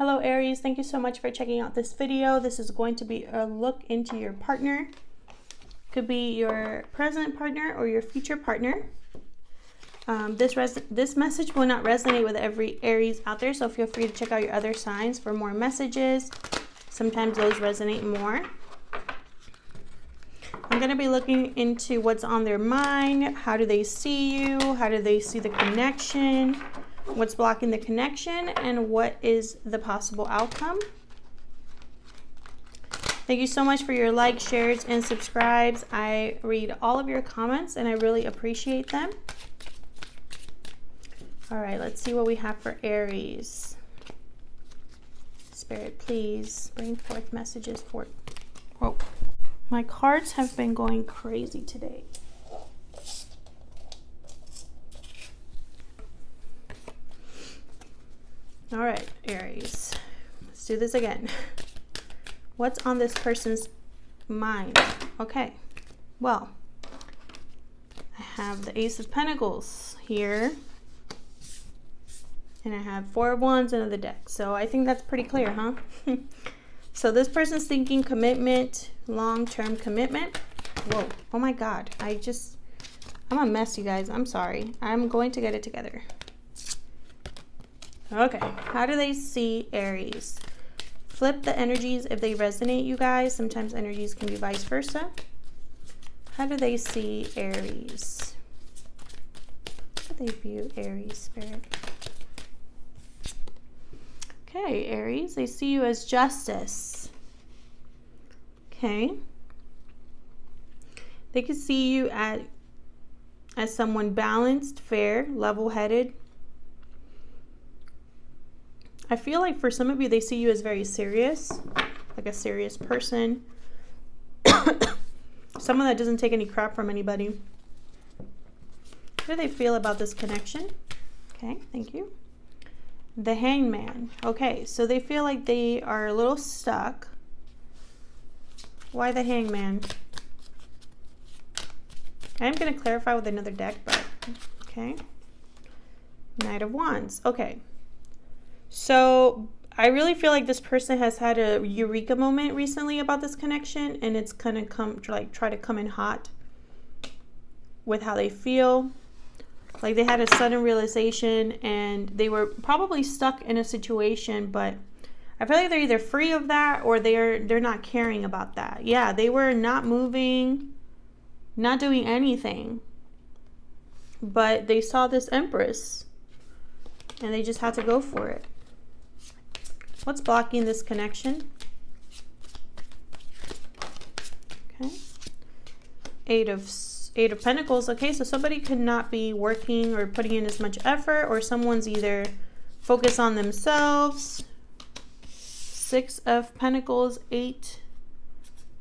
Hello Aries, thank you so much for checking out this video. This is going to be a look into your partner. Could be your present partner or your future partner. This message will not resonate with every Aries out there, so feel free to check out your other signs for more messages. Sometimes those resonate more. I'm going to be looking into what's on their mind. How do they see you? How do they see the connection? What's blocking the connection? And what is the possible outcome? Thank you so much for your likes, shares, and subscribes. I read all of your comments and I really appreciate them. All right, let's see what we have for Aries. Spirit, please bring forth messages for... Whoa. My cards have been going crazy today. All right, Aries. Let's do this again. What's on this person's mind? Okay. Well, I have the Ace of Pentacles here. And I have Four of Wands in the deck. So I think that's pretty clear, huh? So this person's thinking commitment, long-term commitment. Whoa. Oh my God. I'm a mess, you guys. I'm sorry. I'm going to get it together. Okay. How do they see Aries? Flip the energies if they resonate, you guys. Sometimes energies can be vice versa. How do they see Aries? How do they view Aries, Spirit? Okay, Aries, they see you as justice. Okay. They could see you as someone balanced, fair, level-headed. I feel like for some of you, they see you as very serious, like a serious person. Someone that doesn't take any crap from anybody. How do they feel about this connection? Okay, thank you. The Hangman. Okay, so they feel like they are a little stuck. Why the Hangman? I'm going to clarify with another deck, but okay. Knight of Wands. Okay. So I really feel like this person has had a eureka moment recently about this connection, and it's kind of try to come in hot with how they feel. Like they had a sudden realization and they were probably stuck in a situation, but I feel like they're either free of that or they're not caring about that. Yeah, they were not moving, not doing anything, but they saw this Empress and they just had to go for it. What's blocking this connection? Okay. Eight of Pentacles. Okay, so somebody could not be working or putting in as much effort, or someone's either focused on themselves. Six of Pentacles, Eight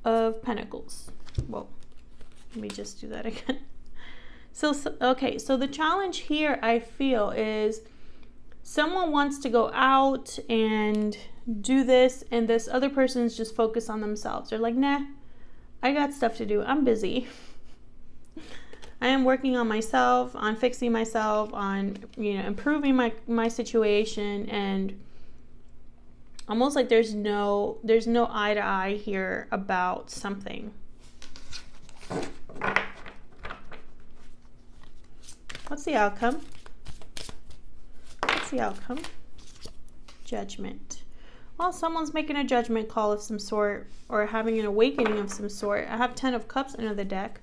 of Pentacles. Whoa, let me just do that again. Okay, so the challenge here I feel is someone wants to go out and do this, and this other person's just focused on themselves. They're like, nah, I got stuff to do. I'm busy. I am working on myself, on fixing myself, on, improving my situation, and almost like there's no eye to eye here about something. What's the outcome? What's the outcome? Judgment. Well, someone's making a judgment call of some sort, or having an awakening of some sort. I have 10 of Cups under the deck.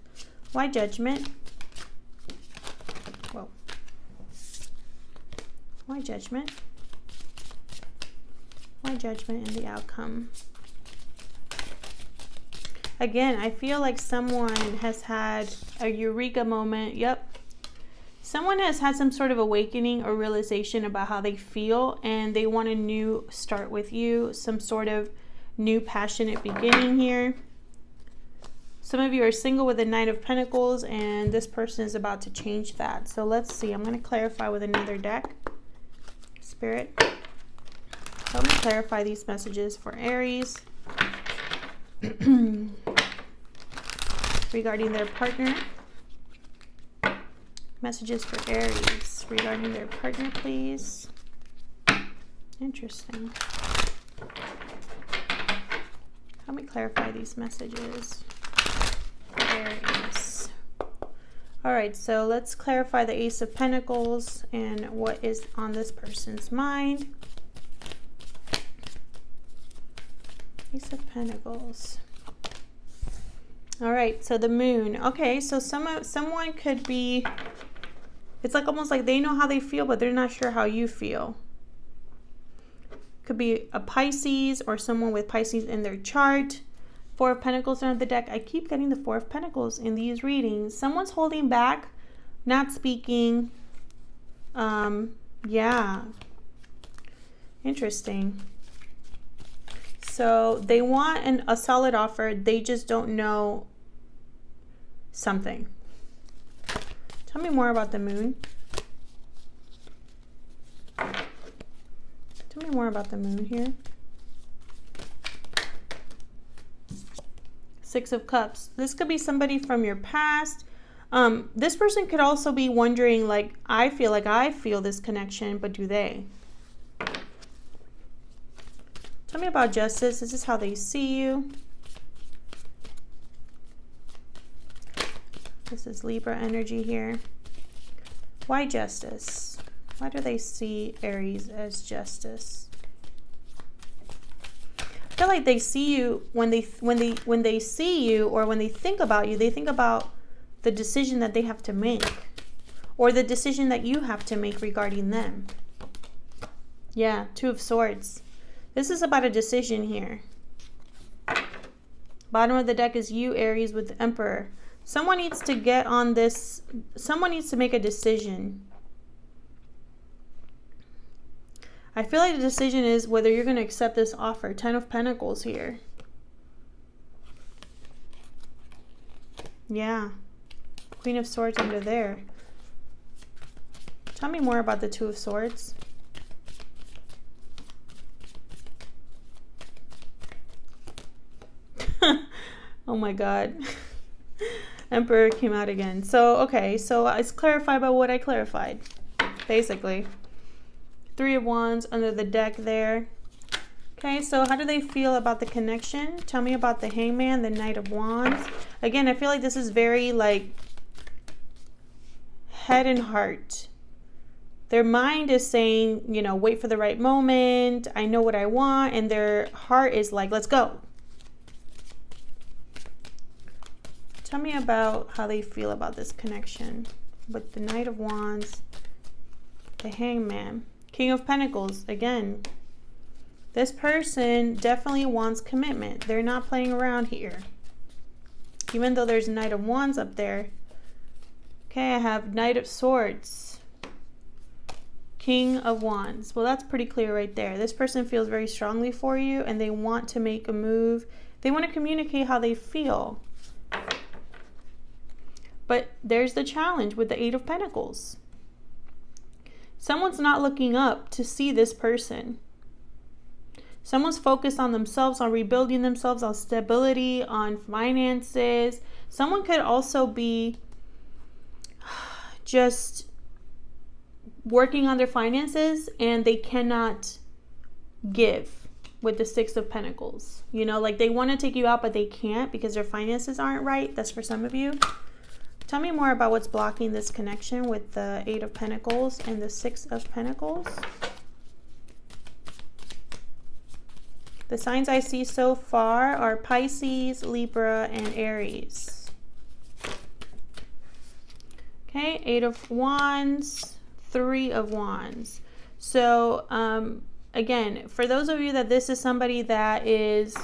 Why judgment? Whoa. Why judgment? Why judgment and the outcome? Again, I feel like someone has had a eureka moment. Yep. Someone has had some sort of awakening or realization about how they feel, and they want a new start with you, some sort of new passionate beginning here. Some of you are single with a Knight of Pentacles, and this person is about to change that. So let's see. I'm going to clarify with another deck. Spirit, help me clarify these messages for Aries regarding their partner. Messages for Aries regarding their partner, please. Interesting. Help me clarify these messages. Aries. All right, so let's clarify the Ace of Pentacles and what is on this person's mind. Ace of Pentacles. All right, so the Moon. Okay, so someone could be, it's like almost like they know how they feel, but they're not sure how you feel. Could be a Pisces or someone with Pisces in their chart. Four of Pentacles under the deck. I keep getting the Four of Pentacles in these readings. Someone's holding back, not speaking. Yeah. Interesting. So they want a solid offer. They just don't know something. Tell me more about the Moon. Tell me more about the Moon here. Six of Cups. This could be somebody from your past. This person could also be wondering, like, I feel this connection, but do they? Tell me about Justice. This is how they see you. This is Libra energy here. Why Justice? Why do they see Aries as Justice? I feel like they see you when they see you, or when they think about you, they think about the decision that they have to make, or the decision that you have to make regarding them. Yeah, Two of Swords. This is about a decision here. Bottom of the deck is you, Aries, with the Emperor. Someone needs to get on this. Someone needs to make a decision. I feel like the decision is whether you're going to accept this offer. 10 of Pentacles here. Yeah. Queen of Swords under there. Tell me more about the Two of Swords. Oh my God. Emperor came out again. So, okay. So it's clarified by what I clarified. Basically. Three of Wands under the deck there. Okay, so how do they feel about the connection? Tell me about the Hangman, the Knight of Wands. Again, I feel like this is very like head and heart. Their mind is saying, you know, wait for the right moment. I know what I want. And their heart is like, let's go. Tell me about how they feel about this connection with the Knight of Wands, the Hangman, King of Pentacles. Again, this person definitely wants commitment. They're not playing around here. Even though there's Knight of Wands up there. Okay, I have Knight of Swords, King of Wands. Well, that's pretty clear right there. This person feels very strongly for you and they want to make a move. They want to communicate how they feel. But there's the challenge with the Eight of Pentacles. Someone's not looking up to see this person. Someone's focused on themselves, on rebuilding themselves, on stability, on finances. Someone could also be just working on their finances and they cannot give with the Six of Pentacles. You know, like they want to take you out, but they can't because their finances aren't right. That's for some of you. Tell me more about what's blocking this connection with the Eight of Pentacles and the Six of Pentacles. The signs I see so far are Pisces, Libra, and Aries. Okay, Eight of Wands, Three of Wands. So, again, for those of you that this is somebody that is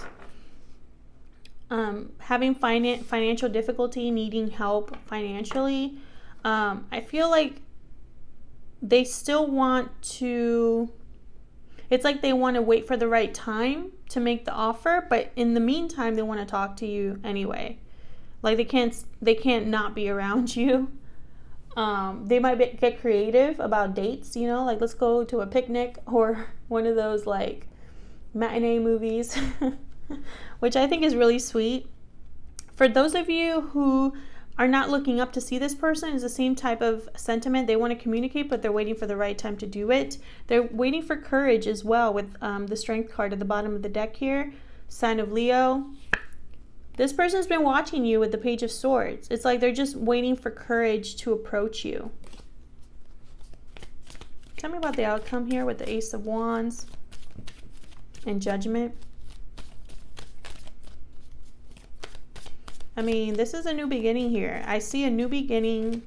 having financial difficulty, needing help financially, I feel like they still want to, it's like they want to wait for the right time to make the offer, but in the meantime they want to talk to you anyway. Like they can't not be around you. They might get creative about dates, you know, like let's go to a picnic or one of those like matinee movies. Which I think is really sweet. For those of you who are not looking up to see this person is the same type of sentiment. They want to communicate, but they're waiting for the right time to do it. They're waiting for courage as well with the Strength card at the bottom of the deck here. Sign of Leo. This person's been watching you with the Page of Swords. It's like they're just waiting for courage to approach you. Tell me about the outcome here with the Ace of Wands and Judgment. I mean, this is a new beginning here. I see a new beginning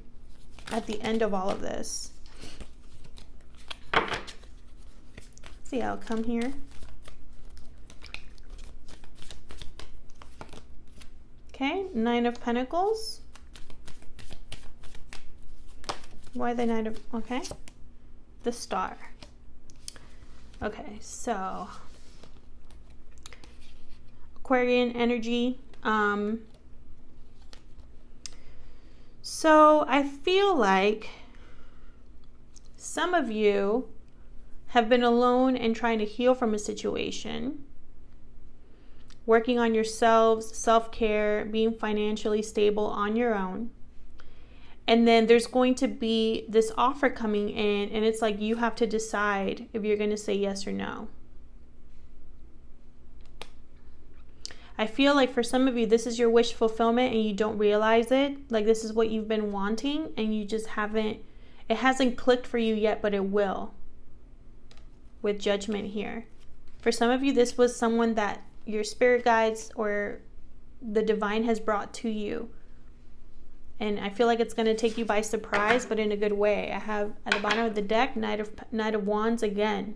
at the end of all of this. What's the outcome here? Okay, Nine of Pentacles. Why the Nine of... Okay. The Star. Okay, so... Aquarian energy. So I feel like some of you have been alone and trying to heal from a situation, working on yourselves, self-care, being financially stable on your own. And then there's going to be this offer coming in, and it's like you have to decide if you're going to say yes or no. I feel like for some of you, this is your wish fulfillment and you don't realize it. Like this is what you've been wanting and you just haven't, it hasn't clicked for you yet, but it will with Judgment here. For some of you, this was someone that your spirit guides or the divine has brought to you. And I feel like it's going to take you by surprise, but in a good way. I have at the bottom of the deck, Knight of Wands again,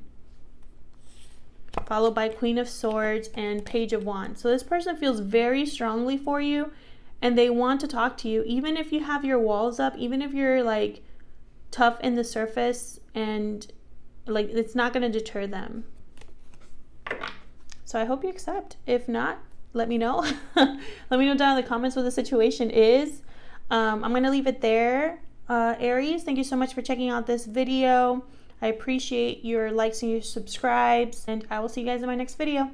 followed by Queen of Swords and Page of Wands. So this person feels very strongly for you and they want to talk to you, even if you have your walls up, even if you're like tough in the surface, and like it's not going to deter them. So I hope you accept. If not, let me know. Let me know down in the comments what the situation is. I'm going to leave it there. Aries, thank you so much for checking out this video. I appreciate your likes and your subscribes, and I will see you guys in my next video.